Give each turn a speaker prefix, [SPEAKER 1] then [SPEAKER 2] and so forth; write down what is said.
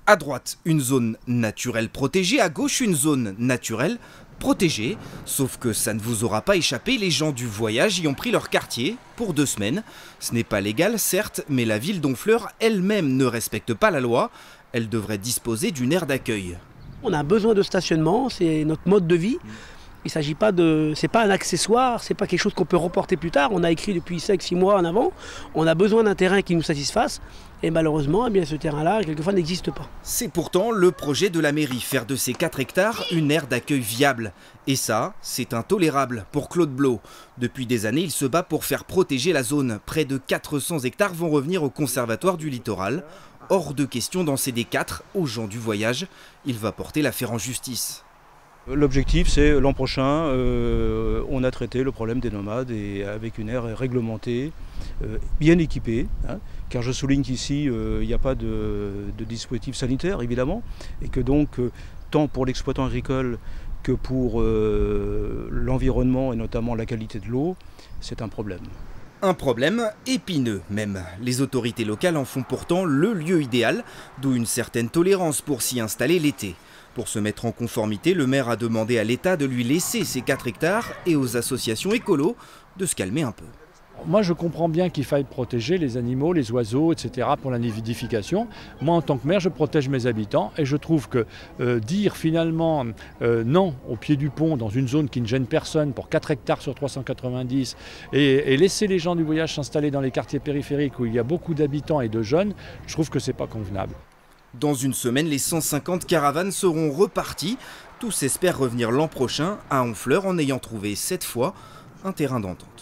[SPEAKER 1] À droite, une zone naturelle protégée, à gauche, une zone naturelle protégée. Sauf que ça ne vous aura pas échappé, les gens du voyage y ont pris leur quartier pour 2 semaines. Ce n'est pas légal, certes, mais la ville d'Honfleur elle-même ne respecte pas la loi. Elle devrait disposer d'une aire d'accueil.
[SPEAKER 2] On a besoin de stationnement, c'est notre mode de vie. Il s'agit pas de, c'est pas un accessoire, c'est pas quelque chose qu'on peut reporter plus tard. On a écrit depuis 5-6 mois en avant. On a besoin d'un terrain qui nous satisfasse. Et malheureusement, eh bien, ce terrain-là, quelquefois, n'existe pas.
[SPEAKER 1] C'est pourtant le projet de la mairie, faire de ces 4 hectares une aire d'accueil viable. Et ça, c'est intolérable pour Claude Blot. Depuis des années, il se bat pour faire protéger la zone. Près de 400 hectares vont revenir au Conservatoire du Littoral. Hors de question d'en céder 4 aux gens du voyage. Il va porter l'affaire en justice.
[SPEAKER 3] L'objectif, c'est l'an prochain, on a traité le problème des nomades et avec une aire réglementée, bien équipée, hein, car je souligne qu'ici, il n'y a pas de dispositif sanitaire, évidemment, et que donc, tant pour l'exploitant agricole que pour l'environnement et notamment la qualité de l'eau, c'est un problème.
[SPEAKER 1] Un problème épineux même. Les autorités locales en font pourtant le lieu idéal, d'où une certaine tolérance pour s'y installer l'été. Pour se mettre en conformité, le maire a demandé à l'État de lui laisser ces 4 hectares et aux associations écolos de se calmer un peu.
[SPEAKER 4] Moi, je comprends bien qu'il faille protéger les animaux, les oiseaux, etc. pour la nidification. Moi, en tant que maire, je protège mes habitants et je trouve que dire finalement non au pied du pont dans une zone qui ne gêne personne pour 4 hectares sur 390 et laisser les gens du voyage s'installer dans les quartiers périphériques où il y a beaucoup d'habitants et de jeunes, je trouve que c'est pas convenable.
[SPEAKER 1] Dans une semaine, les 150 caravanes seront reparties. Tous espèrent revenir l'an prochain à Honfleur en ayant trouvé cette fois un terrain d'entente.